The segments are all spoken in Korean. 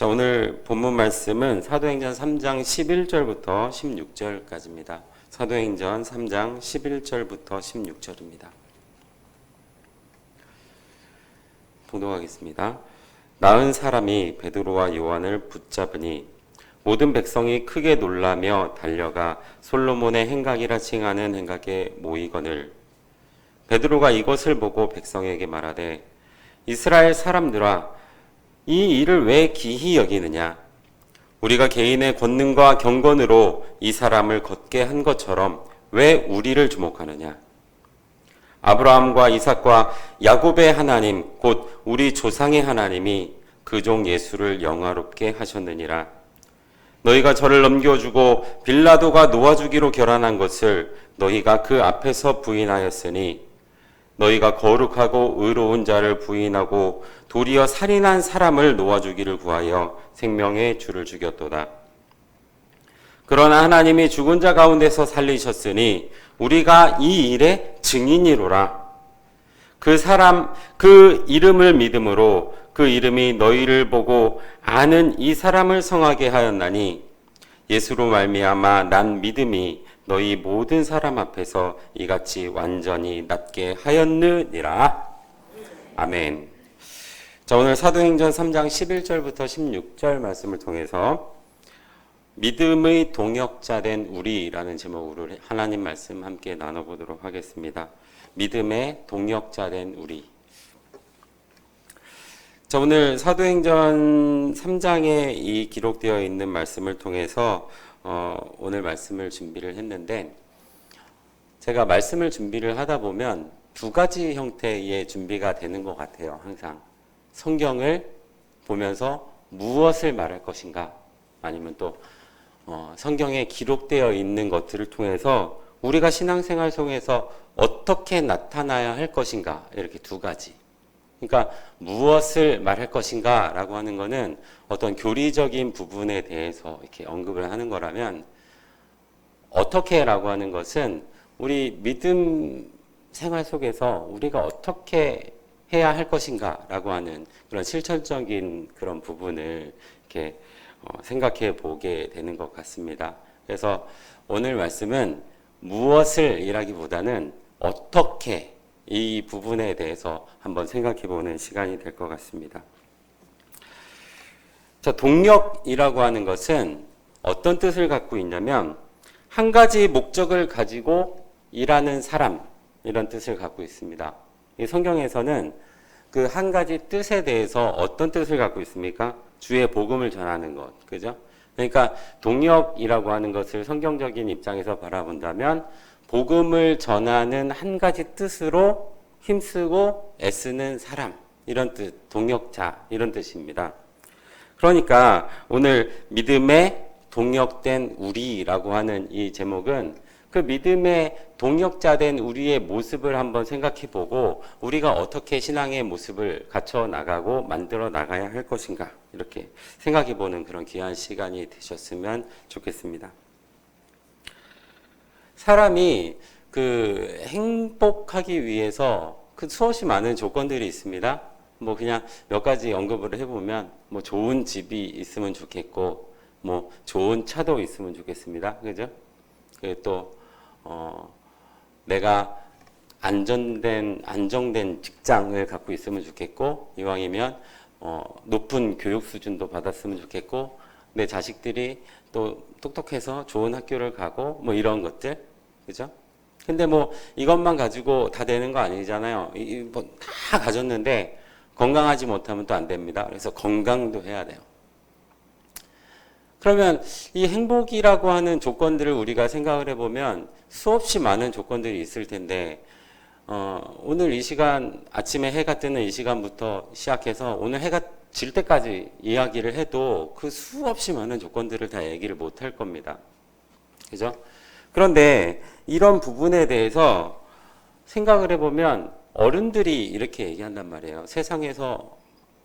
자, 오늘 본문 말씀은 사도행전 3장 11절부터 16절까지입니다. 사도행전 3장 11절부터 16절입니다. 봉독하겠습니다. 나은 사람이 베드로와 요한을 붙잡으니 모든 백성이 크게 놀라며 달려가 솔로몬의 행각이라 칭하는 행각에 모이거늘 베드로가 이것을 보고 백성에게 말하되 이스라엘 사람들아 이 일을 왜 기히 여기느냐? 우리가 개인의 권능과 경건으로 이 사람을 걷게 한 것처럼 왜 우리를 주목하느냐? 아브라함과 이삭과 야곱의 하나님 곧 우리 조상의 하나님이 그 종 예수를 영화롭게 하셨느니라. 너희가 저를 넘겨주고 빌라도가 놓아주기로 결단한 것을 너희가 그 앞에서 부인하였으니 너희가 거룩하고 의로운 자를 부인하고 도리어 살인한 사람을 놓아주기를 구하여 생명의 주를 죽였도다. 그러나 하나님이 죽은 자 가운데서 살리셨으니 우리가 이 일의 증인이로라. 그 이름을 믿음으로 그 이름이 너희를 보고 아는 이 사람을 성하게 하였나니 예수로 말미암아 난 믿음이 너희 모든 사람 앞에서 이같이 완전히 낫게 하였느니라. 아멘. 자, 오늘 사도행전 3장 11절부터 16절 말씀을 통해서 믿음의 동역자 된 우리라는 제목으로 하나님 말씀 함께 나눠보도록 하겠습니다. 믿음의 동역자 된 우리. 자, 오늘 사도행전 3장에 이 기록되어 있는 말씀을 통해서 오늘 말씀을 준비를 했는데, 제가 말씀을 준비를 하다 보면 두 가지 형태의 준비가 되는 것 같아요. 항상 성경을 보면서 무엇을 말할 것인가, 아니면 또 성경에 기록되어 있는 것들을 통해서 우리가 신앙생활 속에서 어떻게 나타나야 할 것인가, 이렇게 두 가지. 그러니까 무엇을 말할 것인가 라고 하는 것은 어떤 교리적인 부분에 대해서 이렇게 언급을 하는 거라면, 어떻게 라고 하는 것은 우리 믿음 생활 속에서 우리가 어떻게 해야 할 것인가 라고 하는 그런 실천적인 그런 부분을 이렇게 생각해 보게 되는 것 같습니다. 그래서 오늘 말씀은 무엇을 이라기보다는 어떻게, 이 부분에 대해서 한번 생각해 보는 시간이 될 것 같습니다. 자, 동력이라고 하는 것은 어떤 뜻을 갖고 있냐면, 한 가지 목적을 가지고 일하는 사람, 이런 뜻을 갖고 있습니다. 이 성경에서는 그 한 가지 뜻에 대해서 어떤 뜻을 갖고 있습니까? 주의 복음을 전하는 것, 그죠? 그러니까 동력이라고 하는 것을 성경적인 입장에서 바라본다면 복음을 전하는 한 가지 뜻으로 힘쓰고 애쓰는 사람, 이런 뜻, 동역자, 이런 뜻입니다. 그러니까 오늘 믿음에 동역된 우리라고 하는 이 제목은 그 믿음에 동역자된 우리의 모습을 한번 생각해보고 우리가 어떻게 신앙의 모습을 갖춰 나가고 만들어 나가야 할 것인가, 이렇게 생각해보는 그런 귀한 시간이 되셨으면 좋겠습니다. 사람이 그 행복하기 위해서 그 수없이 많은 조건들이 있습니다. 뭐 그냥 몇 가지 언급을 해보면, 뭐 좋은 집이 있으면 좋겠고, 뭐 좋은 차도 있으면 좋겠습니다. 그죠? 또 내가 안정된 직장을 갖고 있으면 좋겠고, 이왕이면 높은 교육 수준도 받았으면 좋겠고, 내 자식들이 또 똑똑해서 좋은 학교를 가고, 뭐 이런 것들, 그죠? 근데 뭐 이것만 가지고 다 되는 거 아니잖아요. 뭐 다 가졌는데 건강하지 못하면 또 안 됩니다. 그래서 건강도 해야 돼요. 그러면 이 행복이라고 하는 조건들을 우리가 생각을 해보면 수없이 많은 조건들이 있을 텐데, 오늘 이 시간, 아침에 해가 뜨는 이 시간부터 시작해서 오늘 해가 질 때까지 이야기를 해도 그 수없이 많은 조건들을 다 얘기를 못 할 겁니다. 그죠? 그런데 이런 부분에 대해서 생각을 해보면 어른들이 이렇게 얘기한단 말이에요. 세상에서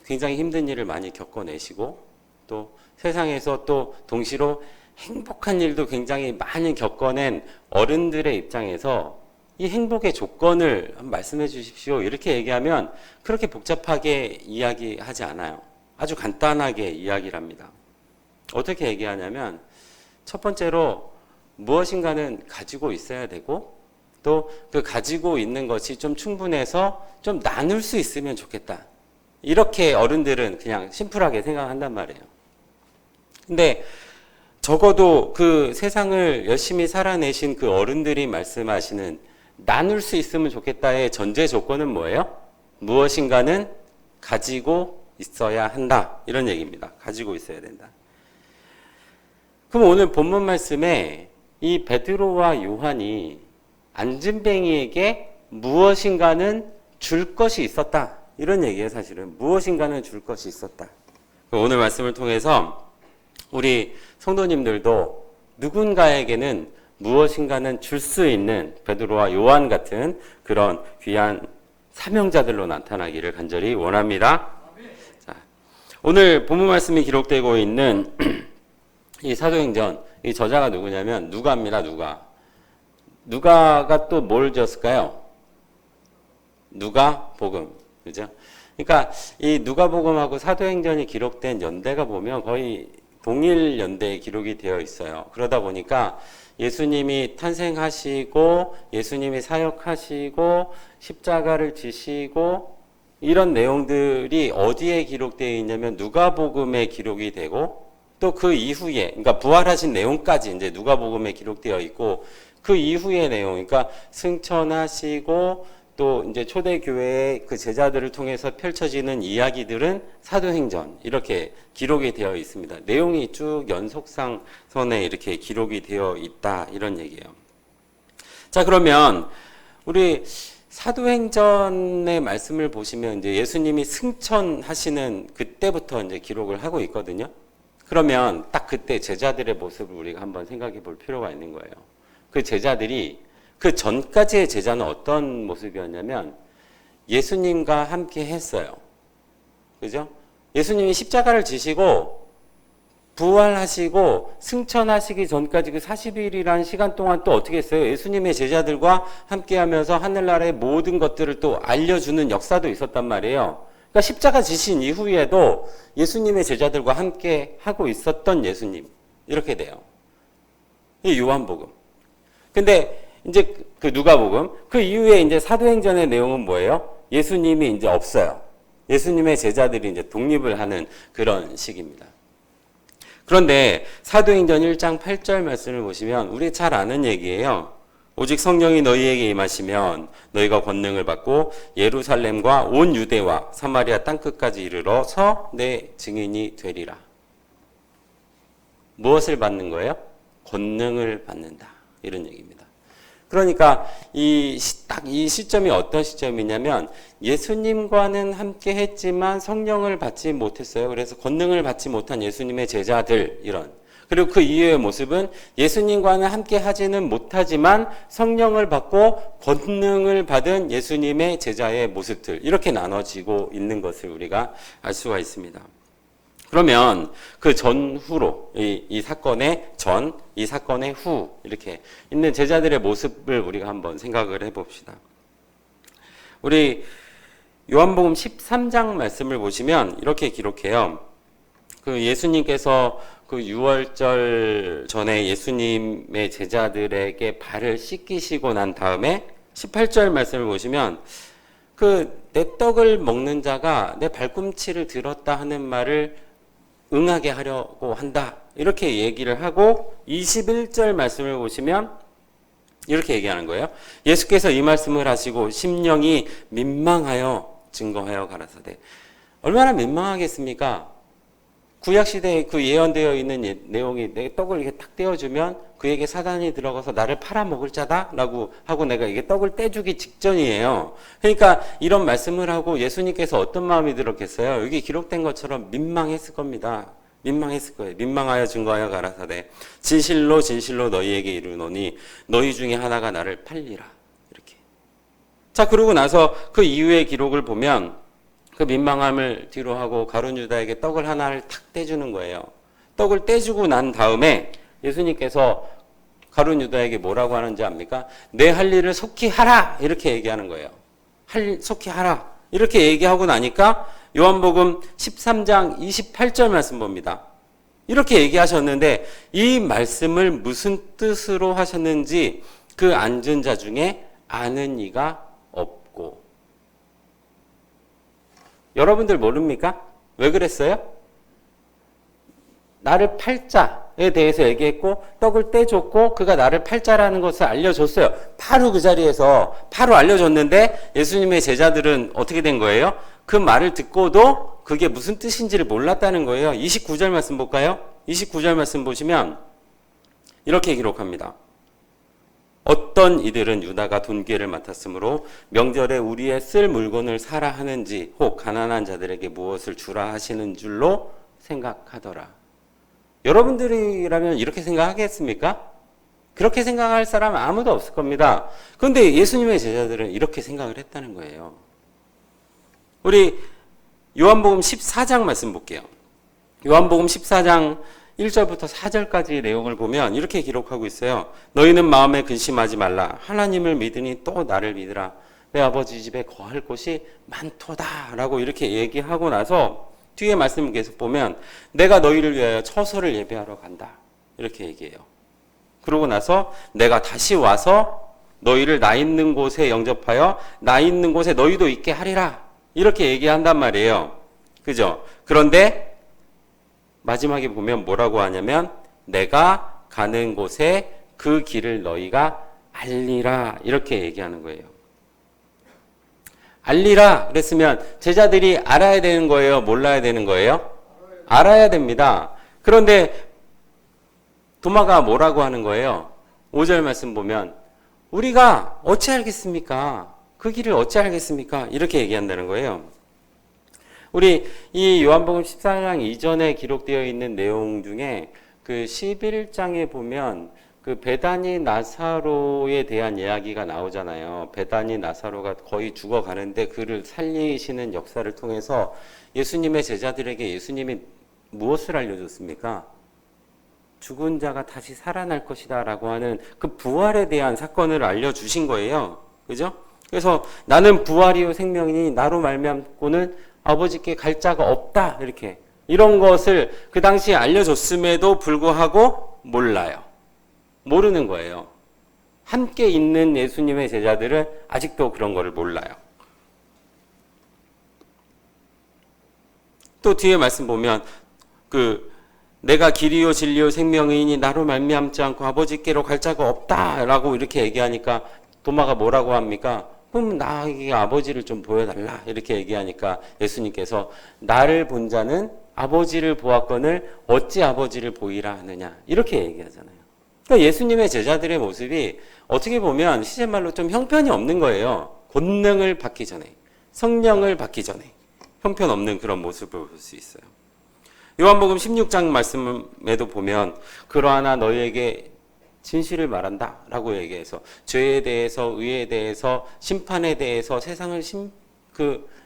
굉장히 힘든 일을 많이 겪어내시고, 또 세상에서 또 동시로 행복한 일도 굉장히 많이 겪어낸 어른들의 입장에서 이 행복의 조건을 말씀해 주십시오, 이렇게 얘기하면 그렇게 복잡하게 이야기하지 않아요. 아주 간단하게 이야기를 합니다. 어떻게 얘기하냐면 첫 번째로 무엇인가는 가지고 있어야 되고 또 그 가지고 있는 것이 좀 충분해서 좀 나눌 수 있으면 좋겠다. 이렇게 어른들은 그냥 심플하게 생각한단 말이에요. 근데 적어도 그 세상을 열심히 살아내신 그 어른들이 말씀하시는 나눌 수 있으면 좋겠다의 전제 조건은 뭐예요? 무엇인가는 가지고 있어야 한다. 이런 얘기입니다. 가지고 있어야 된다. 그럼 오늘 본문 말씀에 이 베드로와 요한이 안진뱅이에게 무엇인가는 줄 것이 있었다. 이런 얘기예요, 사실은. 무엇인가는 줄 것이 있었다. 오늘 말씀을 통해서 우리 성도님들도 누군가에게는 무엇인가는 줄 수 있는 베드로와 요한 같은 그런 귀한 사명자들로 나타나기를 간절히 원합니다. 자, 오늘 본문 말씀이 기록되고 있는 이 사도행전, 이 저자가 누구냐면 누가입니다. 누가가 또 뭘 지었을까요? 누가복음. 그죠? 그러니까 이 누가복음하고 사도행전이 기록된 연대가 보면 거의 동일 연대에 기록이 되어 있어요. 그러다 보니까 예수님이 탄생하시고 예수님이 사역하시고 십자가를 지시고 이런 내용들이 어디에 기록되어 있냐면 누가복음에 기록이 되고 또 그 이후에 그러니까 부활하신 내용까지 이제 누가복음에 기록되어 있고 그 이후의 내용 그러니까 승천하시고 또 이제 초대교회의 그 제자들을 통해서 펼쳐지는 이야기들은 사도행전 이렇게 기록이 되어 있습니다. 내용이 쭉 연속상선에 이렇게 기록이 되어 있다 이런 얘기예요. 자, 그러면 우리 사도행전의 말씀을 보시면 이제 예수님이 승천하시는 그때부터 이제 기록을 하고 있거든요. 그러면 딱 그때 제자들의 모습을 우리가 한번 생각해 볼 필요가 있는 거예요. 그 제자들이 그 전까지의 제자는 어떤 모습이었냐면 예수님과 함께 했어요. 그죠? 예수님이 십자가를 지시고 부활하시고 승천하시기 전까지 그 40일이라는 시간 동안 또 어떻게 했어요? 예수님의 제자들과 함께 하면서 하늘나라의 모든 것들을 또 알려주는 역사도 있었단 말이에요. 그러니까 십자가 지신 이후에도 예수님의 제자들과 함께 하고 있었던 예수님. 이렇게 돼요. 이 요한복음. 근데 이제 그 누가복음, 그 이후에 이제 사도행전의 내용은 뭐예요? 예수님이 이제 없어요. 예수님의 제자들이 이제 독립을 하는 그런 시기입니다. 그런데 사도행전 1장 8절 말씀을 보시면 우리 잘 아는 얘기예요. 오직 성령이 너희에게 임하시면 너희가 권능을 받고 예루살렘과 온 유대와 사마리아 땅끝까지 이르러서 내 증인이 되리라. 무엇을 받는 거예요? 권능을 받는다. 이런 얘기입니다. 그러니까 딱 이 시점이 어떤 시점이냐면 예수님과는 함께 했지만 성령을 받지 못했어요. 그래서 권능을 받지 못한 예수님의 제자들 이런. 그리고 그 이후의 모습은 예수님과는 함께 하지는 못하지만 성령을 받고 권능을 받은 예수님의 제자의 모습들 이렇게 나눠지고 있는 것을 우리가 알 수가 있습니다. 그러면 그 전후로 이 사건의 전, 이 사건의 후 이렇게 있는 제자들의 모습을 우리가 한번 생각을 해봅시다. 우리 요한복음 13장 말씀을 보시면 이렇게 기록해요. 그 예수님께서 그 유월절 전에 예수님의 제자들에게 발을 씻기시고 난 다음에 18절 말씀을 보시면 그 내 떡을 먹는 자가 내 발꿈치를 들었다 하는 말을 응하게 하려고 한다. 이렇게 얘기를 하고 21절 말씀을 보시면 이렇게 얘기하는 거예요. 예수께서 이 말씀을 하시고 심령이 민망하여 증거하여 가라사대. 얼마나 민망하겠습니까? 구약시대에 그 예언되어 있는 내용이 내 떡을 이렇게 탁 떼어주면 그에게 사단이 들어가서 나를 팔아먹을 자다 라고 하고 내가 이게 떡을 떼주기 직전이에요. 그러니까 이런 말씀을 하고 예수님께서 어떤 마음이 들었겠어요? 여기 기록된 것처럼 민망했을 겁니다. 민망했을 거예요. 민망하여 증거하여 가라사대 진실로 진실로 너희에게 이르노니 너희 중에 하나가 나를 팔리라. 이렇게. 자, 그러고 나서 그 이후의 기록을 보면 그 민망함을 뒤로 하고 가룟 유다에게 떡을 하나를 탁 떼주는 거예요. 떡을 떼주고 난 다음에 예수님께서 가룟 유다에게 뭐라고 하는지 압니까? 내 할 일을 속히 하라! 이렇게 얘기하는 거예요. 속히 하라! 이렇게 얘기하고 나니까 요한복음 13장 28절 말씀 봅니다. 이렇게 얘기하셨는데 이 말씀을 무슨 뜻으로 하셨는지 그 앉은 자 중에 아는 이가 없고. 여러분들 모릅니까? 왜 그랬어요? 나를 팔자에 대해서 얘기했고 떡을 떼줬고 그가 나를 팔자라는 것을 알려줬어요. 바로 그 자리에서 바로 알려줬는데 예수님의 제자들은 어떻게 된 거예요? 그 말을 듣고도 그게 무슨 뜻인지를 몰랐다는 거예요. 29절 말씀 볼까요? 29절 말씀 보시면 이렇게 기록합니다. 어떤 이들은 유다가 돈괴를 맡았으므로 명절에 우리의 쓸 물건을 사라 하는지 혹 가난한 자들에게 무엇을 주라 하시는 줄로 생각하더라. 여러분들이라면 이렇게 생각하겠습니까? 그렇게 생각할 사람은 아무도 없을 겁니다. 그런데 예수님의 제자들은 이렇게 생각을 했다는 거예요. 우리 요한복음 14장 말씀 볼게요. 요한복음 14장 1절부터 4절까지 내용을 보면 이렇게 기록하고 있어요. 너희는 마음에 근심하지 말라. 하나님을 믿으니 또 나를 믿으라. 내 아버지 집에 거할 곳이 많도다. 라고 이렇게 얘기하고 나서 뒤에 말씀을 계속 보면 내가 너희를 위하여 처소를 예배하러 간다. 이렇게 얘기해요. 그러고 나서 내가 다시 와서 너희를 나 있는 곳에 영접하여 나 있는 곳에 너희도 있게 하리라. 이렇게 얘기한단 말이에요. 그죠? 그런데 마지막에 보면 뭐라고 하냐면 내가 가는 곳에 그 길을 너희가 알리라. 이렇게 얘기하는 거예요. 알리라 그랬으면 제자들이 알아야 되는 거예요? 몰라야 되는 거예요? 알아야 됩니다. 그런데 도마가 뭐라고 하는 거예요? 5절 말씀 보면 우리가 어찌 알겠습니까? 그 길을 어찌 알겠습니까? 이렇게 얘기한다는 거예요. 우리 이 요한복음 14장 이전에 기록되어 있는 내용 중에 그 11장에 보면 그 베다니 나사로에 대한 이야기가 나오잖아요. 베다니 나사로가 거의 죽어가는데 그를 살리시는 역사를 통해서 예수님의 제자들에게 예수님이 무엇을 알려줬습니까? 죽은 자가 다시 살아날 것이다 라고 하는 그 부활에 대한 사건을 알려주신 거예요. 그죠? 그래서 나는 부활이요 생명이니 나로 말미암고는 아버지께 갈 자가 없다. 이렇게 이런 것을 그 당시에 알려줬음에도 불구하고 몰라요. 모르는 거예요. 함께 있는 예수님의 제자들은 아직도 그런 거를 몰라요. 또 뒤에 말씀 보면 내가 길이요 진리요 생명이니 나로 말미암지 않고 아버지께로 갈 자가 없다라고 이렇게 얘기하니까 도마가 뭐라고 합니까? 그럼 나에게 아버지를 좀 보여달라 이렇게 얘기하니까 예수님께서 나를 본 자는 아버지를 보았거늘 어찌 아버지를 보이라 하느냐 이렇게 얘기하잖아요. 그러니까 예수님의 제자들의 모습이 어떻게 보면 시제말로 좀 형편이 없는 거예요. 권능을 받기 전에, 성령을 받기 전에 형편없는 그런 모습을 볼 수 있어요. 요한복음 16장 말씀에도 보면 그러하나 너희에게 진실을 말한다 라고 얘기해서 죄에 대해서 의에 대해서 심판에 대해서 세상을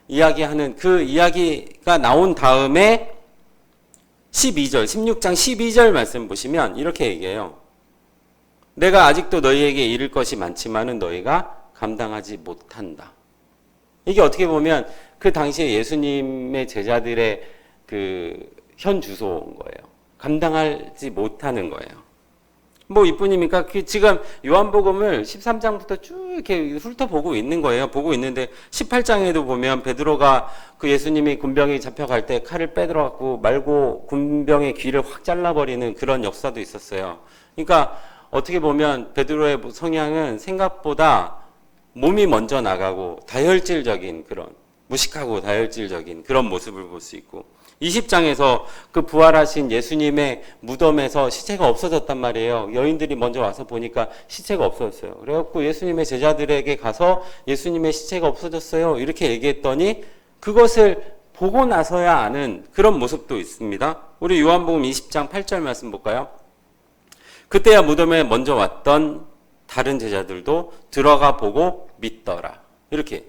이야기하는 그 이야기가 나온 다음에 16장 12절 말씀 보시면 이렇게 얘기해요. 내가 아직도 너희에게 이를 것이 많지만은 너희가 감당하지 못한다. 이게 어떻게 보면 그 당시에 예수님의 제자들의 그 현 주소인 거예요. 감당하지 못하는 거예요. 뭐 이뿐입니까? 지금 요한복음을 13장부터 쭉 이렇게 훑어보고 있는 거예요. 보고 있는데 18장에도 보면 베드로가 그 예수님이 군병이 잡혀갈 때 칼을 빼들어갖고 말고 군병의 귀를 확 잘라버리는 그런 역사도 있었어요. 그러니까 어떻게 보면 베드로의 성향은 생각보다 몸이 먼저 나가고 다혈질적인 그런 무식하고 다혈질적인 그런 모습을 볼 수 있고 20장에서 그 부활하신 예수님의 무덤에서 시체가 없어졌단 말이에요. 여인들이 먼저 와서 보니까 시체가 없어졌어요. 그래갖고 예수님의 제자들에게 가서 예수님의 시체가 없어졌어요. 이렇게 얘기했더니 그것을 보고 나서야 아는 그런 모습도 있습니다. 우리 요한복음 20장 8절 말씀 볼까요? 그때야 무덤에 먼저 왔던 다른 제자들도 들어가 보고 믿더라. 이렇게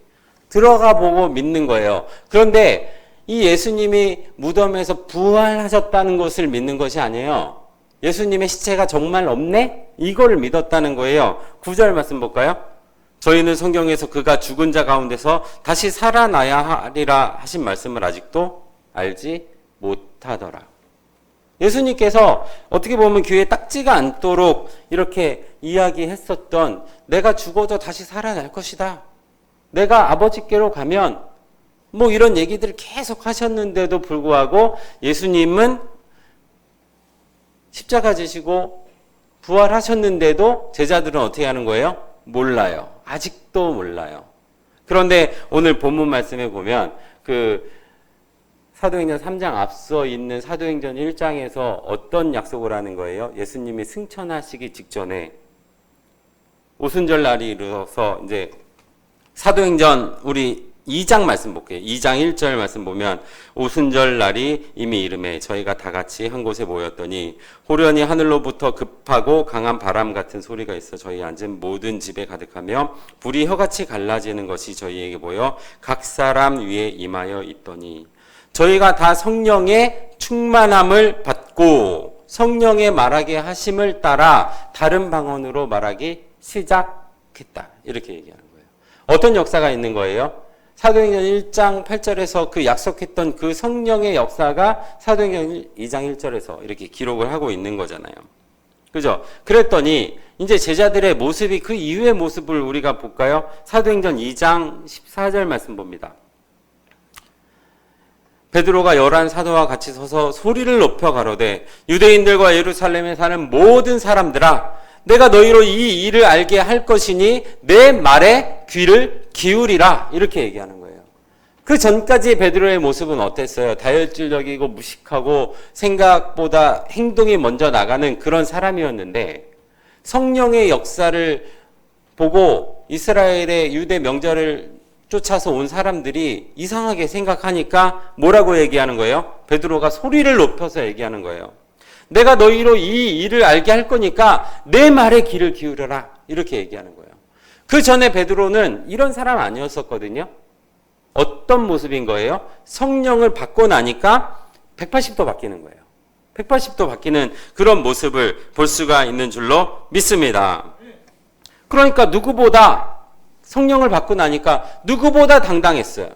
들어가 보고 믿는 거예요. 그런데 이 예수님이 무덤에서 부활하셨다는 것을 믿는 것이 아니에요. 예수님의 시체가 정말 없네? 이거를 믿었다는 거예요. 9절 말씀 볼까요? 저희는 성경에서 그가 죽은 자 가운데서 다시 살아나야 하리라 하신 말씀을 아직도 알지 못하더라. 예수님께서 어떻게 보면 귀에 딱지가 않도록 이렇게 이야기했었던 내가 죽어도 다시 살아날 것이다. 내가 아버지께로 가면 뭐 이런 얘기들을 계속 하셨는데도 불구하고 예수님은 십자가 지시고 부활하셨는데도 제자들은 어떻게 하는 거예요? 몰라요. 아직도 몰라요. 그런데 오늘 본문 말씀에 보면 사도행전 3장 앞서 있는 사도행전 1장에서 어떤 약속을 하는 거예요? 예수님이 승천하시기 직전에 오순절 날이 이르러서 이제 사도행전 우리 2장 말씀 볼게요. 2장 1절 말씀 보면 오순절 날이 이미 이름에 저희가 다 같이 한 곳에 모였더니 호련히 하늘로부터 급하고 강한 바람 같은 소리가 있어 저희 앉은 모든 집에 가득하며 불이 혀같이 갈라지는 것이 저희에게 보여 각 사람 위에 임하여 있더니 저희가 다 성령의 충만함을 받고 성령의 말하게 하심을 따라 다른 방언으로 말하기 시작했다. 이렇게 얘기하는 거예요. 어떤 역사가 있는 거예요? 사도행전 1장 8절에서 그 약속했던 그 성령의 역사가 사도행전 2장 1절에서 이렇게 기록을 하고 있는 거잖아요. 그죠? 그랬더니 이제 제자들의 모습이 그 이후의 모습을 우리가 볼까요? 사도행전 2장 14절 말씀 봅니다. 베드로가 11 사도와 같이 서서 소리를 높여 가로되 유대인들과 예루살렘에 사는 모든 사람들아 내가 너희로 이 일을 알게 할 것이니 내 말에 귀를 기울이라 이렇게 얘기하는 거예요. 그 전까지 베드로의 모습은 어땠어요? 다혈질적이고 무식하고 생각보다 행동이 먼저 나가는 그런 사람이었는데 성령의 역사를 보고 이스라엘의 유대 명절을 쫓아서 온 사람들이 이상하게 생각하니까 뭐라고 얘기하는 거예요? 베드로가 소리를 높여서 얘기하는 거예요. 내가 너희로 이 일을 알게 할 거니까 내 말에 귀를 기울여라 이렇게 얘기하는 거예요. 그 전에 베드로는 이런 사람 아니었었거든요. 어떤 모습인 거예요? 성령을 받고 나니까 180도 바뀌는 거예요. 180도 바뀌는 그런 모습을 볼 수가 있는 줄로 믿습니다. 그러니까 누구보다 성령을 받고 나니까 누구보다 당당했어요.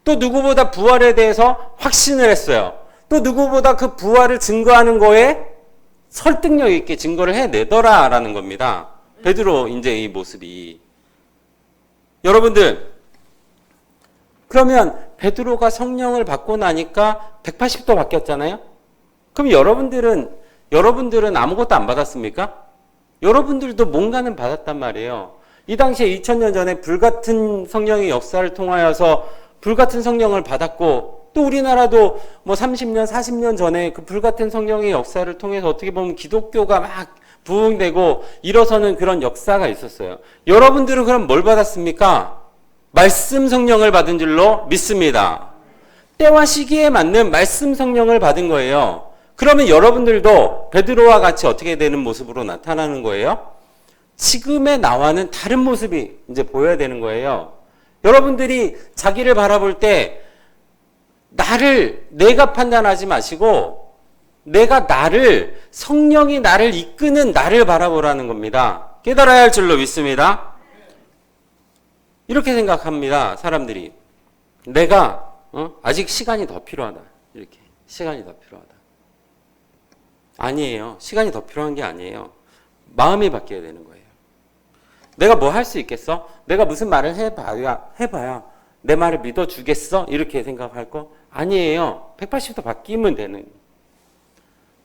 또 누구보다 부활에 대해서 확신을 했어요. 또 누구보다 그 부활을 증거하는 거에 설득력 있게 증거를 해내더라라는 겁니다. 베드로 이제 이 모습이. 여러분들 그러면 베드로가 성령을 받고 나니까 180도 바뀌었잖아요. 그럼 여러분들은 아무것도 안 받았습니까? 여러분들도 뭔가는 받았단 말이에요. 이 당시에 2000년 전에 불같은 성령의 역사를 통하여서 불같은 성령을 받았고 또 우리나라도 뭐 30년, 40년 전에 그 불같은 성령의 역사를 통해서 어떻게 보면 기독교가 막 부흥되고 일어서는 그런 역사가 있었어요. 여러분들은 그럼 뭘 받았습니까? 말씀 성령을 받은 줄로 믿습니다. 때와 시기에 맞는 말씀 성령을 받은 거예요. 그러면 여러분들도 베드로와 같이 어떻게 되는 모습으로 나타나는 거예요? 지금의 나와는 다른 모습이 이제 보여야 되는 거예요. 여러분들이 자기를 바라볼 때 내가 판단하지 마시고 성령이 나를 이끄는 나를 바라보라는 겁니다. 깨달아야 할 줄로 믿습니다. 이렇게 생각합니다. 사람들이. 내가 아직 시간이 더 필요하다. 이렇게. 시간이 더 필요하다. 아니에요. 시간이 더 필요한 게 아니에요. 마음이 바뀌어야 되는 거예요. 내가 뭐 할 수 있겠어? 내가 무슨 말을 해봐야 내 말을 믿어주겠어? 이렇게 생각할 거? 아니에요. 180도 바뀌면 되는.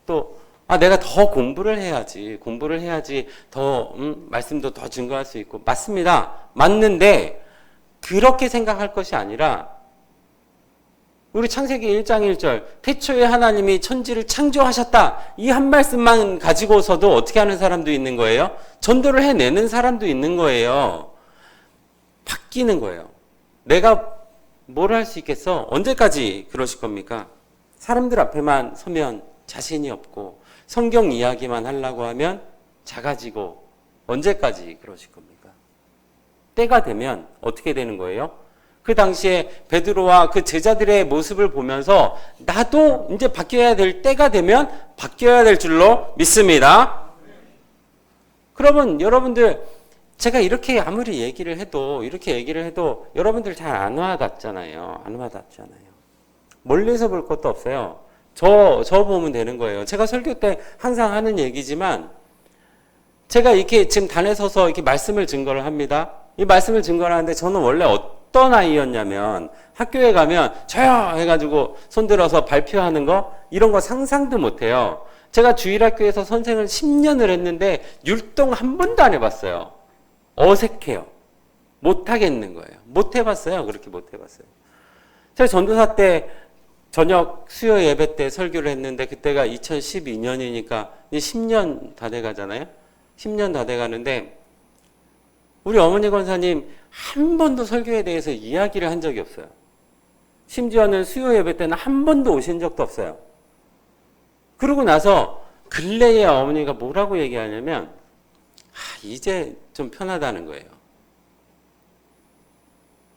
또 내가 더 공부를 해야지 더 말씀도 더 증거할 수 있고. 맞습니다. 맞는데 그렇게 생각할 것이 아니라 우리 창세기 1장 1절 태초에 하나님이 천지를 창조하셨다. 이 한 말씀만 가지고서도 어떻게 하는 사람도 있는 거예요? 전도를 해내는 사람도 있는 거예요. 바뀌는 거예요. 내가 뭘 할 수 있겠어? 언제까지 그러실 겁니까? 사람들 앞에만 서면 자신이 없고 성경 이야기만 하려고 하면 작아지고 언제까지 그러실 겁니까? 때가 되면 어떻게 되는 거예요? 그 당시에 베드로와 그 제자들의 모습을 보면서 나도 이제 바뀌어야 될 때가 되면 바뀌어야 될 줄로 믿습니다. 그러면 여러분들 제가 이렇게 아무리 이렇게 얘기를 해도 여러분들 잘 안 와닿잖아요. 안 와닿잖아요. 멀리서 볼 것도 없어요. 저 보면 되는 거예요. 제가 설교 때 항상 하는 얘기지만 제가 이렇게 지금 단에 서서 이렇게 말씀을 증거를 합니다. 이 말씀을 증거를 하는데 저는 원래 어떤 아이였냐면 학교에 가면 저요 해가지고 손들어서 발표하는 거 이런 거 상상도 못해요. 제가 주일학교에서 선생을 10년을 했는데 율동 한 번도 안 해봤어요. 어색해요. 못하겠는 거예요. 못 해봤어요. 그렇게 못 해봤어요. 제가 전도사 때 저녁 수요 예배 때 설교를 했는데 그때가 2012년이니까 이제 10년 다 돼가잖아요. 10년 다 돼가는데 우리 어머니 권사님 한 번도 설교에 대해서 이야기를 한 적이 없어요. 심지어는 수요 예배 때는 한 번도 오신 적도 없어요. 그러고 나서 근래에 어머니가 뭐라고 얘기하냐면 이제 좀 편하다는 거예요.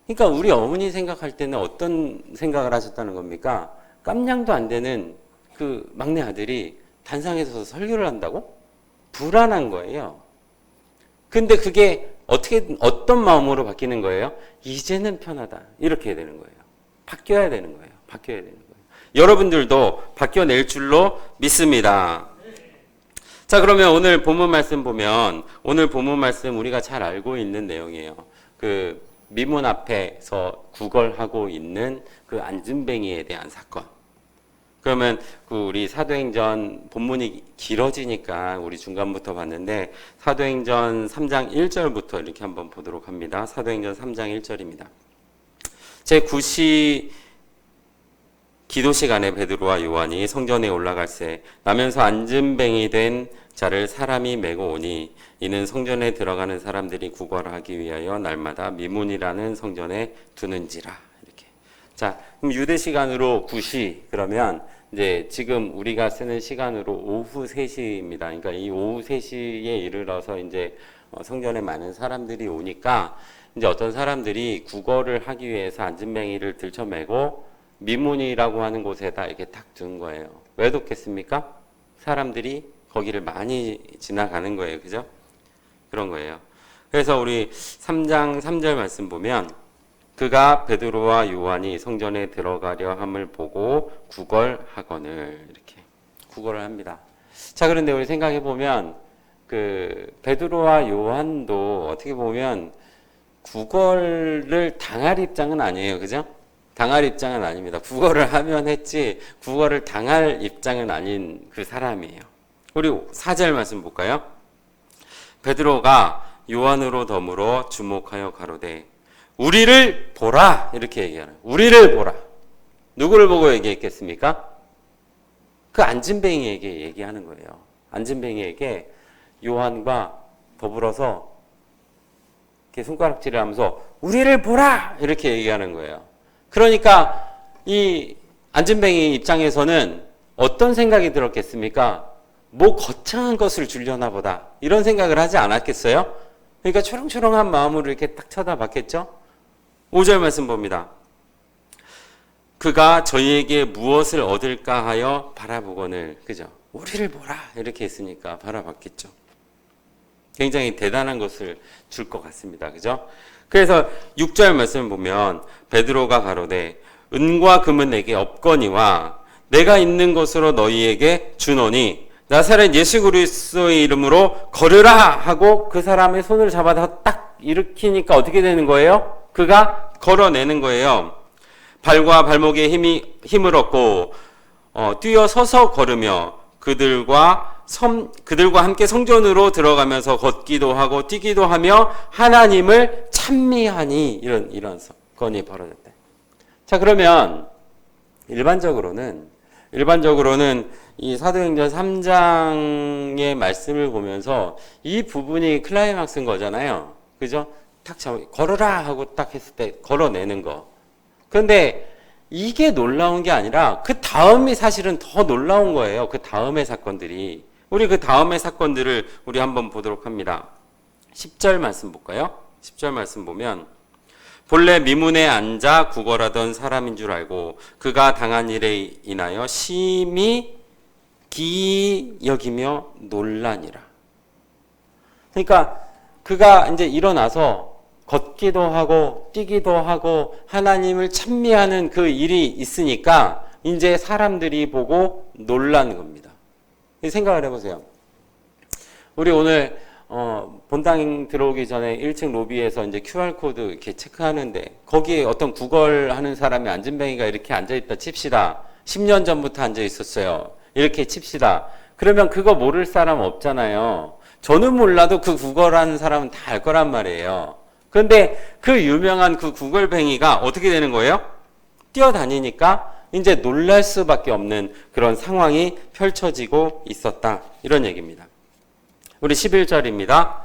그러니까 우리 어머니 생각할 때는 어떤 생각을 하셨다는 겁니까? 깜냥도 안 되는 그 막내 아들이 단상에 서서 설교를 한다고? 불안한 거예요. 근데 그게 어떤 마음으로 바뀌는 거예요? 이제는 편하다. 이렇게 되는 거예요. 바뀌어야 되는 거예요. 바뀌어야 되는 거예요. 여러분들도 바뀌어낼 줄로 믿습니다. 자, 그러면 오늘 본문 말씀 보면 오늘 본문 말씀 우리가 잘 알고 있는 내용이에요. 그 미문 앞에서 구걸하고 있는 그 안진뱅이에 대한 사건. 그러면 그 우리 사도행전 본문이 길어지니까 우리 중간부터 봤는데 사도행전 3장 1절부터 이렇게 한번 보도록 합니다. 사도행전 3장 1절입니다. 제9시 기도 시간에 베드로와 요한이 성전에 올라갈새 나면서 안진뱅이 된 자를 사람이 메고 오니 이는 성전에 들어가는 사람들이 구걸하기 위하여 날마다 미문이라는 성전에 두는지라. 이렇게. 자, 그럼 유대 시간으로 9시 그러면 이제 지금 우리가 쓰는 시간으로 오후 3시입니다. 그러니까 이 오후 3시에 이르러서 이제 성전에 많은 사람들이 오니까 이제 어떤 사람들이 구걸을 하기 위해서 안진뱅이를 들쳐매고 미문이라고 하는 곳에다 이렇게 딱 둔 거예요. 왜 뒀겠습니까? 사람들이 거기를 많이 지나가는 거예요. 그죠? 그런 거예요. 그래서 우리 3장 3절 말씀 보면 그가 베드로와 요한이 성전에 들어가려 함을 보고 구걸하거늘 이렇게 구걸을 합니다. 자, 그런데 우리 생각해 보면 그 베드로와 요한도 어떻게 보면 구걸을 당할 입장은 아니에요. 그죠? 당할 입장은 아닙니다. 구걸을 하면 했지 구걸을 당할 입장은 아닌 그 사람이에요. 우리 4절 말씀 볼까요? 베드로가 요한으로 더불어 주목하여 가로되 우리를 보라 이렇게 얘기하는 거예요. 우리를 보라. 누구를 보고 얘기했겠습니까? 그 안진뱅이에게 얘기하는 거예요. 안진뱅이에게 요한과 더불어서 이렇게 손가락질을 하면서 우리를 보라 이렇게 얘기하는 거예요. 그러니까 이 안진뱅이 입장에서는 어떤 생각이 들었겠습니까? 뭐 거창한 것을 주려나 보다 이런 생각을 하지 않았겠어요? 그러니까 초롱초롱한 마음으로 이렇게 딱 쳐다봤겠죠? 5절 말씀 봅니다. 그가 저희에게 무엇을 얻을까 하여 바라보거늘 그죠? 우리를 보라 이렇게 했으니까 바라봤겠죠. 굉장히 대단한 것을 줄 것 같습니다. 그죠? 그래서 6절 말씀을 보면 베드로가 가로되 은과 금은 내게 없거니와 내가 있는 것으로 너희에게 주노니 나사렛 예수 그리스도의 이름으로 걸으라 하고 그 사람의 손을 잡아서 딱 일으키니까 어떻게 되는 거예요? 그가 걸어내는 거예요. 발과 발목에 힘을 얻고 뛰어 서서 걸으며 그들과 함께 성전으로 들어가면서 걷기도 하고 뛰기도 하며 하나님을 찬미하니 이런 사건이 벌어졌대. 자, 그러면 일반적으로는 이 사도행전 3장의 말씀을 보면서 이 부분이 클라이막스인 거잖아요. 그죠? 탁 걸어라 하고 딱 했을 때 걸어내는 거. 그런데 이게 놀라운 게 아니라 그 다음이 사실은 더 놀라운 거예요. 그 다음의 사건들이. 우리 그 다음의 사건들을 우리 한번 보도록 합니다. 10절 말씀 볼까요? 10절 말씀 보면 본래 미문에 앉아 구걸하던 사람인 줄 알고 그가 당한 일에 인하여 심히 기이 여기며 놀라니라. 그러니까 그가 이제 일어나서 걷기도 하고 뛰기도 하고 하나님을 찬미하는 그 일이 있으니까 이제 사람들이 보고 놀란 겁니다. 생각을 해보세요. 우리 오늘 본당 들어오기 전에 1층 로비에서 이제 QR코드 이렇게 체크하는데 거기에 어떤 구걸 하는 사람이 안진뱅이가 이렇게 앉아있다 칩시다. 10년 전부터 앉아 있었어요. 이렇게 칩시다. 그러면 그거 모를 사람 없잖아요. 저는 몰라도 그 구걸하는 사람은 다 알 거란 말이에요. 그런데 그 유명한 그 구걸뱅이가 어떻게 되는 거예요? 뛰어다니니까 이제 놀랄 수밖에 없는 그런 상황이 펼쳐지고 있었다. 이런 얘기입니다. 우리 11절입니다.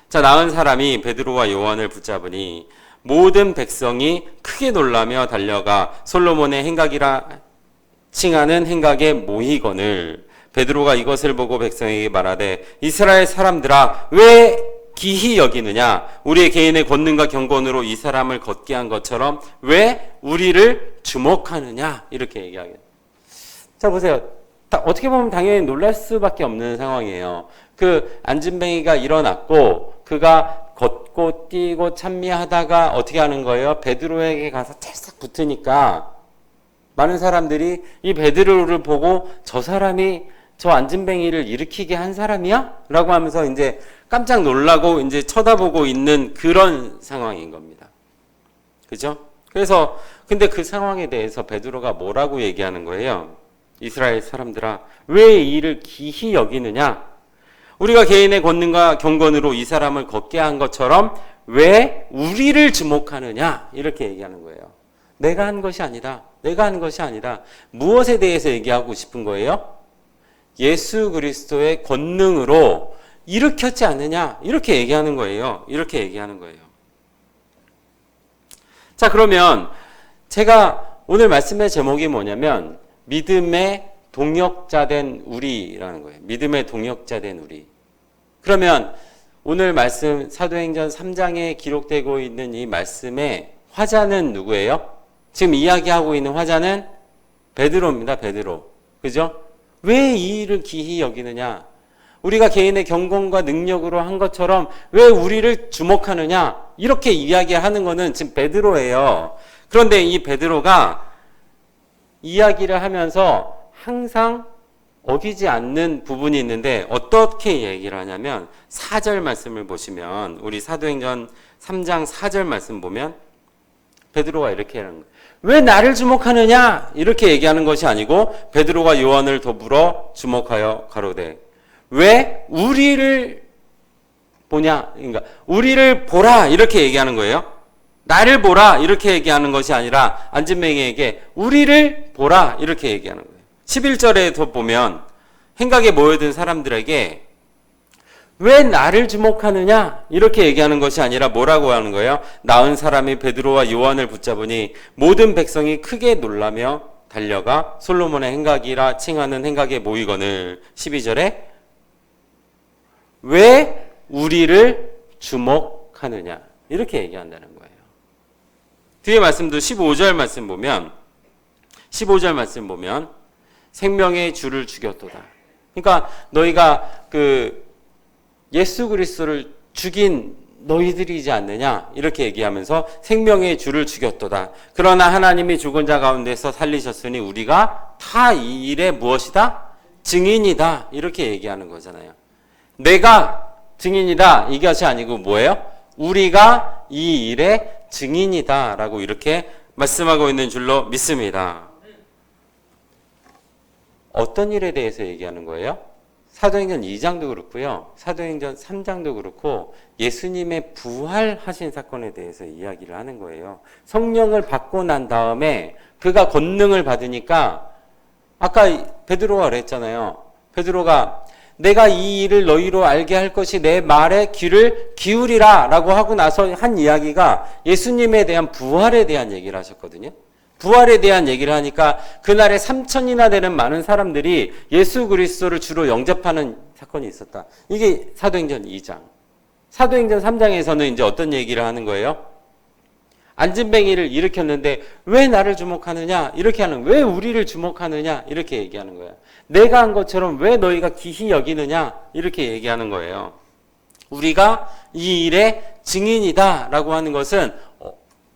자, 나은 사람이 베드로와 요한을 붙잡으니 모든 백성이 크게 놀라며 달려가 솔로몬의 행각이라 칭하는 행각에 모이거늘 베드로가 이것을 보고 백성에게 말하되 이스라엘 사람들아 왜 기히 여기느냐 우리의 개인의 권능과 경건으로 이 사람을 걷게 한 것처럼 왜 우리를 주목하느냐 이렇게 얘기하겠다. 자 보세요. 어떻게 보면 당연히 놀랄 수밖에 없는 상황이에요. 그 안진뱅이가 일어났고 그가 걷고 뛰고 찬미하다가 어떻게 하는 거예요? 베드로에게 가서 찰싹 붙으니까 많은 사람들이 이 베드로를 보고 저 사람이 저 안진뱅이를 일으키게 한 사람이야? 라고 하면서 이제 깜짝 놀라고 이제 쳐다보고 있는 그런 상황인 겁니다. 그죠? 그래서 근데 그 상황에 대해서 베드로가 뭐라고 얘기하는 거예요? 이스라엘 사람들아 왜 이 일을 기히 여기느냐? 우리가 개인의 권능과 경건으로 이 사람을 걷게 한 것처럼 왜 우리를 주목하느냐? 이렇게 얘기하는 거예요. 내가 한 것이 아니다. 내가 한 것이 아니다. 무엇에 대해서 얘기하고 싶은 거예요? 예수 그리스도의 권능으로 일으켰지 않느냐? 이렇게 얘기하는 거예요. 이렇게 얘기하는 거예요. 자, 그러면 제가 오늘 말씀의 제목이 뭐냐면 믿음의 동역자된 우리라는 거예요. 믿음의 동역자된 우리. 그러면 오늘 말씀 사도행전 3장에 기록되고 있는 이 말씀의 화자는 누구예요? 지금 이야기하고 있는 화자는 베드로입니다. 베드로. 그죠? 왜 이 일을 기히 여기느냐? 우리가 개인의 경건과 능력으로 한 것처럼 왜 우리를 주목하느냐? 이렇게 이야기하는 거는 지금 베드로예요. 그런데 이 베드로가 이야기를 하면서 항상 어기지 않는 부분이 있는데 어떻게 얘기를 하냐면 4절 말씀을 보시면 우리 사도행전 3장 4절 말씀 보면 베드로가 이렇게 하는 거예요. 왜 나를 주목하느냐? 이렇게 얘기하는 것이 아니고 베드로가 요한을 더불어 주목하여 가로되 왜 우리를 보냐? 그러니까 우리를 보라 이렇게 얘기하는 거예요. 나를 보라 이렇게 얘기하는 것이 아니라 안진뱅이에게 우리를 보라 이렇게 얘기하는 거예요. 11절에도 보면 행각에 모여든 사람들에게 왜 나를 주목하느냐? 이렇게 얘기하는 것이 아니라 뭐라고 하는 거예요? 나은 사람이 베드로와 요한을 붙잡으니 모든 백성이 크게 놀라며 달려가 솔로몬의 행각이라 칭하는 행각에 모이거늘 12절에 왜 우리를 주목하느냐? 이렇게 얘기한다는 거예요. 뒤에 말씀도 15절 말씀 보면 생명의 주를 죽였도다. 그러니까 너희가 예수 그리스도를 죽인 너희들이지 않느냐 이렇게 얘기하면서 생명의 주를 죽였도다. 그러나 하나님이 죽은 자 가운데서 살리셨으니 우리가 다 이 일의 무엇이다? 증인이다. 이렇게 얘기하는 거잖아요. 내가 증인이다 이것이 아니고 뭐예요? 우리가 이 일의 증인이다 라고 이렇게 말씀하고 있는 줄로 믿습니다. 어떤 일에 대해서 얘기하는 거예요? 사도행전 2장도 그렇고요. 사도행전 3장도 그렇고 예수님의 부활하신 사건에 대해서 이야기를 하는 거예요. 성령을 받고 난 다음에 그가 권능을 받으니까 아까 베드로가 그랬잖아요. 베드로가 내가 이 일을 너희로 알게 할 것이 내 말에 귀를 기울이라 라고 하고 나서 한 이야기가 예수님에 대한 부활에 대한 얘기를 하셨거든요. 부활에 대한 얘기를 하니까 그날에 3,000이나 되는 많은 사람들이 예수 그리스도를 주로 영접하는 사건이 있었다. 이게 사도행전 2장. 사도행전 3장에서는 이제 어떤 얘기를 하는 거예요? 안진뱅이를 일으켰는데 왜 나를 주목하느냐? 이렇게 하는, 왜 우리를 주목하느냐? 이렇게 얘기하는 거예요. 내가 한 것처럼 왜 너희가 기히 여기느냐? 이렇게 얘기하는 거예요. 우리가 이 일의 증인이다 라고 하는 것은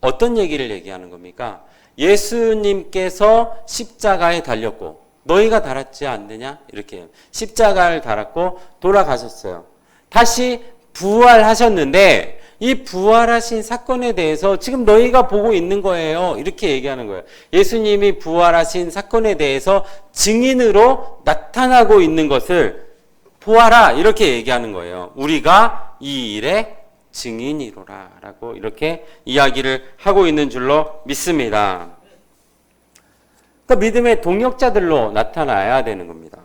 어떤 얘기를 얘기하는 겁니까? 예수님께서 십자가에 달렸고 너희가 달았지 않느냐? 이렇게 십자가를 달았고 돌아가셨어요. 다시 부활하셨는데 이 부활하신 사건에 대해서 지금 너희가 보고 있는 거예요. 이렇게 얘기하는 거예요. 예수님이 부활하신 사건에 대해서 증인으로 나타나고 있는 것을 보아라. 이렇게 얘기하는 거예요. 우리가 이 일의 증인이로라. 라고 이렇게 이야기를 하고 있는 줄로 믿습니다. 그러니까 믿음의 동역자들로 나타나야 되는 겁니다.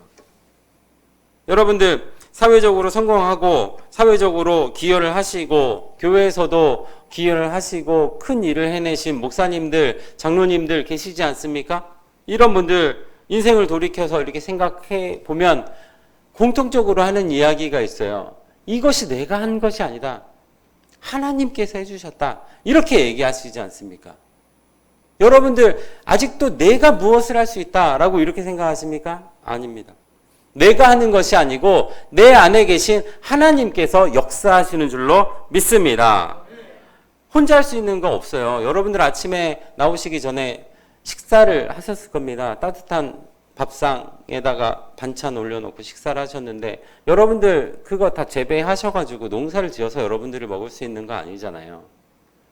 여러분들 사회적으로 성공하고 사회적으로 기여를 하시고 교회에서도 기여를 하시고 큰 일을 해내신 목사님들, 장로님들 계시지 않습니까? 이런 분들 인생을 돌이켜서 이렇게 생각해 보면 공통적으로 하는 이야기가 있어요. 이것이 내가 한 것이 아니다. 하나님께서 해주셨다. 이렇게 얘기하시지 않습니까? 여러분들 아직도 내가 무엇을 할 수 있다라고 이렇게 생각하십니까? 아닙니다. 내가 하는 것이 아니고 내 안에 계신 하나님께서 역사하시는 줄로 믿습니다. 혼자 할 수 있는 거 없어요. 여러분들 아침에 나오시기 전에 식사를 하셨을 겁니다. 따뜻한 밥상에다가 반찬 올려놓고 식사를 하셨는데 여러분들 그거 다 재배하셔가지고 농사를 지어서 여러분들이 먹을 수 있는 거 아니잖아요.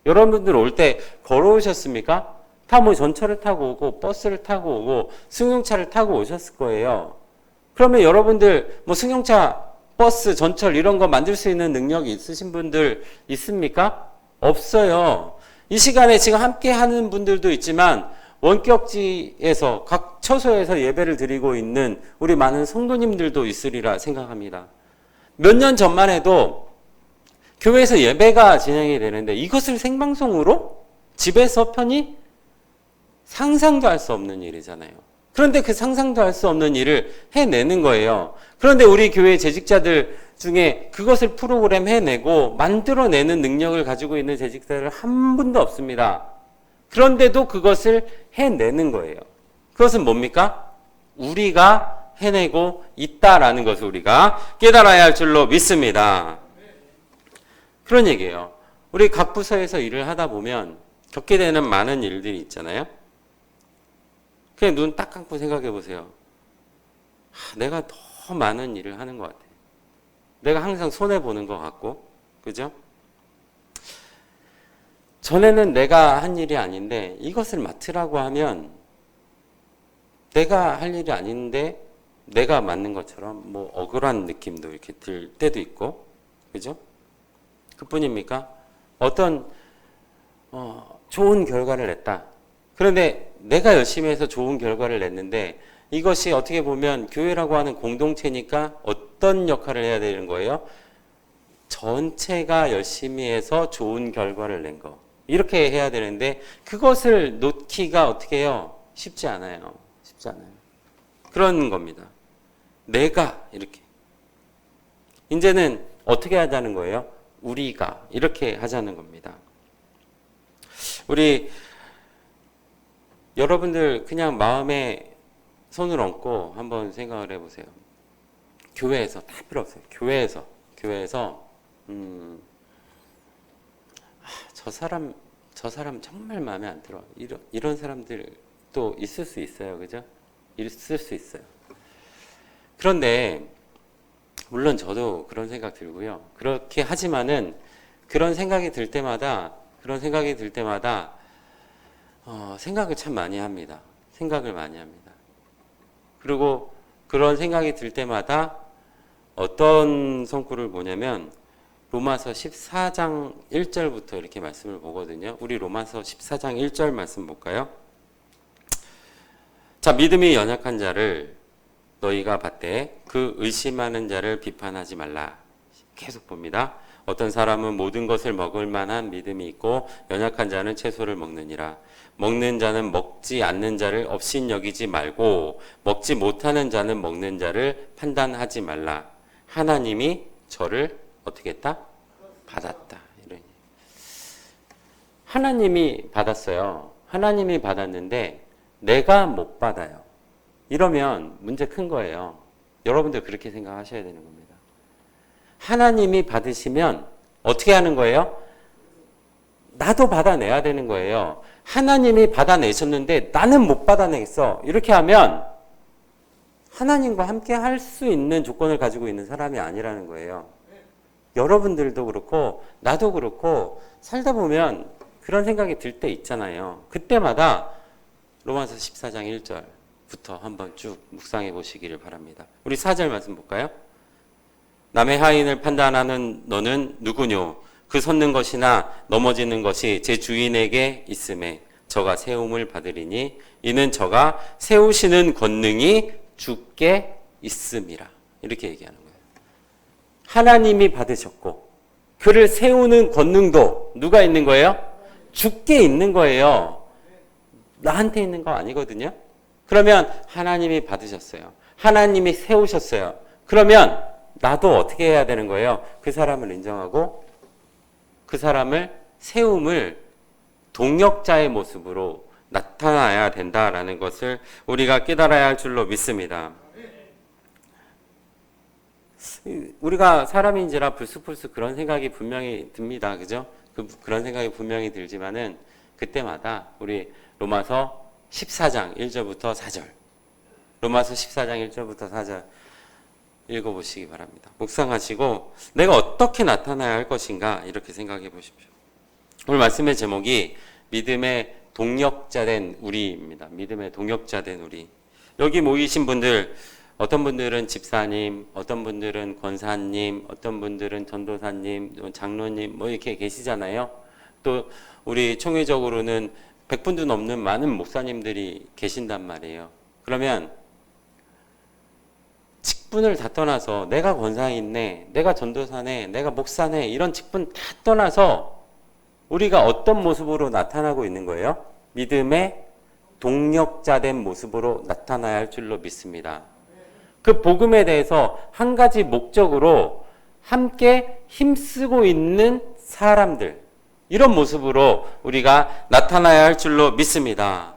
여러분들 올 때 걸어오셨습니까? 다 뭐 전철을 타고 오고 버스를 타고 오고 승용차를 타고 오셨을 거예요. 그러면 여러분들 뭐 승용차, 버스, 전철 이런 거 만들 수 있는 능력이 있으신 분들 있습니까? 없어요. 이 시간에 지금 함께 하는 분들도 있지만 원격지에서 각 처소에서 예배를 드리고 있는 우리 많은 성도님들도 있으리라 생각합니다. 몇 년 전만 해도 교회에서 예배가 진행이 되는데 이것을 생방송으로 집에서 편히 상상도 할 수 없는 일이잖아요. 그런데 그 상상도 할 수 없는 일을 해내는 거예요. 그런데 우리 교회 재직자들 중에 그것을 프로그램 해내고 만들어내는 능력을 가지고 있는 재직자들 한 분도 없습니다. 그런데도 그것을 해내는 거예요. 그것은 뭡니까? 우리가 해내고 있다라는 것을 우리가 깨달아야 할 줄로 믿습니다. 그런 얘기예요. 우리 각 부서에서 일을 하다 보면 겪게 되는 많은 일들이 있잖아요. 그냥 눈 딱 감고 생각해 보세요. 내가 더 많은 일을 하는 것 같아. 내가 항상 손해보는 것 같고, 그죠? 전에는 내가 한 일이 아닌데 이것을 맡으라고 하면 내가 할 일이 아닌데 내가 맡는 것처럼 뭐 억울한 느낌도 이렇게 들 때도 있고, 그죠? 그뿐입니까? 어떤 좋은 결과를 냈다. 그런데 내가 열심히 해서 좋은 결과를 냈는데 이것이 어떻게 보면 교회라고 하는 공동체니까 어떤 역할을 해야 되는 거예요? 전체가 열심히 해서 좋은 결과를 낸 거. 이렇게 해야 되는데 그것을 놓기가 어떻게 해요? 쉽지 않아요. 쉽지 않아요. 그런 겁니다. 내가 이렇게. 이제는 어떻게 하자는 거예요? 우리가 이렇게 하자는 겁니다. 우리 여러분들 그냥 마음에 손을 얹고 한번 생각을 해보세요. 교회에서 다 필요 없어요. 교회에서 저 사람 정말 마음에 안 들어. 이런 사람들 또 있을 수 있어요. 그죠? 있을 수 있어요. 그런데 물론 저도 그런 생각 들고요. 그렇게 하지만은 그런 생각이 들 때마다 생각을 참 많이 합니다. 생각을 많이 합니다. 그리고 그런 생각이 들 때마다 어떤 성구를 보냐면 로마서 14장 1절부터 이렇게 말씀을 보거든요. 우리 로마서 14장 1절 말씀 볼까요? 자, 믿음이 연약한 자를 너희가 받되 그 의심하는 자를 비판하지 말라. 계속 봅니다. 어떤 사람은 모든 것을 먹을 만한 믿음이 있고 연약한 자는 채소를 먹느니라. 먹는 자는 먹지 않는 자를 업신여기지 말고 먹지 못하는 자는 먹는 자를 판단하지 말라. 하나님이 저를 어떻게 했다? 받았다. 이런. 하나님이 받았어요. 하나님이 받았는데 내가 못 받아요. 이러면 문제 큰 거예요. 여러분들 그렇게 생각하셔야 되는 겁니다. 하나님이 받으시면 어떻게 하는 거예요? 나도 받아내야 되는 거예요. 하나님이 받아내셨는데 나는 못 받아내겠어. 이렇게 하면 하나님과 함께 할 수 있는 조건을 가지고 있는 사람이 아니라는 거예요. 여러분들도 그렇고 나도 그렇고 살다 보면 그런 생각이 들 때 있잖아요. 그때마다 로마서 14장 1절부터 한번 쭉 묵상해 보시기를 바랍니다. 우리 4절 말씀 볼까요? 남의 하인을 판단하는 너는 누구뇨? 그 섰는 것이나 넘어지는 것이 제 주인에게 있음에 저가 세움을 받으리니 이는 저가 세우시는 권능이 주께 있음이라. 이렇게 얘기하는 거예요. 하나님이 받으셨고 그를 세우는 권능도 누가 있는 거예요? 주께 있는 거예요. 나한테 있는 거 아니거든요. 그러면 하나님이 받으셨어요. 하나님이 세우셨어요. 그러면 나도 어떻게 해야 되는 거예요? 그 사람을 인정하고 그 사람을 세움을 동역자의 모습으로 나타나야 된다라는 것을 우리가 깨달아야 할 줄로 믿습니다. 우리가 사람인지라 불쑥불쑥 그런 생각이 분명히 듭니다. 그죠? 그런 생각이 분명히 들지만은 그때마다 우리 로마서 14장 1절부터 4절 로마서 14장 1절부터 4절 읽어보시기 바랍니다. 묵상하시고 내가 어떻게 나타나야 할 것인가 이렇게 생각해 보십시오. 오늘 말씀의 제목이 믿음의 동역자된 우리입니다. 믿음의 동역자된 우리. 여기 모이신 분들 어떤 분들은 집사님, 어떤 분들은 권사님, 어떤 분들은 전도사님, 장로님 뭐 이렇게 계시잖아요. 또 우리 총회적으로는 100분도 넘는 많은 목사님들이 계신단 말이에요. 그러면 직분을 다 떠나서 내가 권사이네, 내가 전도사네, 내가 목사네 이런 직분 다 떠나서 우리가 어떤 모습으로 나타나고 있는 거예요? 믿음의 동역자된 모습으로 나타나야 할 줄로 믿습니다. 그 복음에 대해서 한 가지 목적으로 함께 힘쓰고 있는 사람들 이런 모습으로 우리가 나타나야 할 줄로 믿습니다.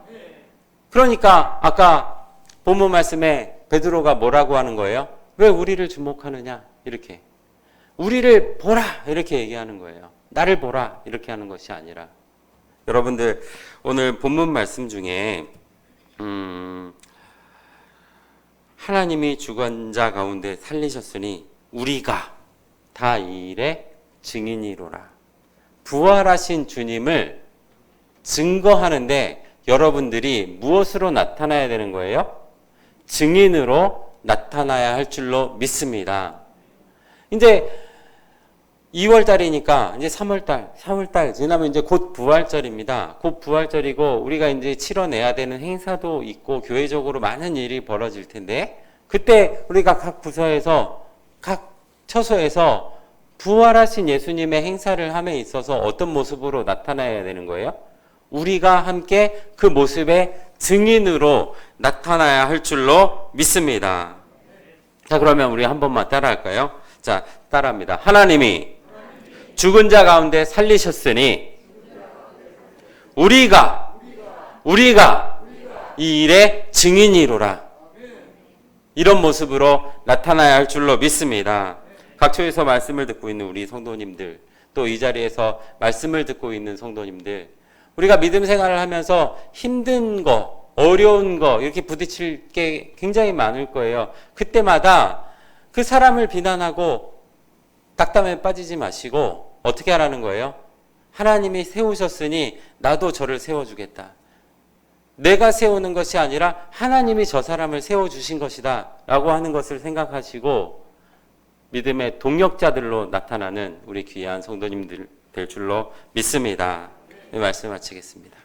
그러니까 아까 본문 말씀에 베드로가 뭐라고 하는 거예요? 왜 우리를 주목하느냐? 이렇게. 우리를 보라! 이렇게 얘기하는 거예요. 나를 보라! 이렇게 하는 것이 아니라. 여러분들, 오늘 본문 말씀 중에, 하나님이 죽은 자 가운데 살리셨으니 우리가 다 이 일의 증인이로라. 부활하신 주님을 증거하는데 여러분들이 무엇으로 나타나야 되는 거예요? 증인으로 나타나야 할 줄로 믿습니다. 이제 2월달이니까 이제 3월달, 4월달 지나면 이제 곧 부활절입니다. 곧 부활절이고 우리가 이제 치러내야 되는 행사도 있고 교회적으로 많은 일이 벌어질 텐데 그때 우리가 각 부서에서 각 처소에서 부활하신 예수님의 행사를 함에 있어서 어떤 모습으로 나타나야 되는 거예요? 우리가 함께 그 모습의 증인으로 나타나야 할 줄로 믿습니다. 자, 그러면 우리 한 번만 따라할까요? 자, 따라합니다. 하나님이 죽은 자 가운데 살리셨으니 우리가 이 일의 증인이로라. 이런 모습으로 나타나야 할 줄로 믿습니다. 각처에서 말씀을 듣고 있는 우리 성도님들, 또 이 자리에서 말씀을 듣고 있는 성도님들, 우리가 믿음 생활을 하면서 힘든 거, 어려운 거 이렇게 부딪힐 게 굉장히 많을 거예요. 그때마다 그 사람을 비난하고 낙담에 빠지지 마시고 어떻게 하라는 거예요? 하나님이 세우셨으니 나도 저를 세워주겠다. 내가 세우는 것이 아니라 하나님이 저 사람을 세워주신 것이다 라고 하는 것을 생각하시고 믿음의 동역자들로 나타나는 우리 귀한 성도님들 될 줄로 믿습니다. 이 말씀 마치겠습니다.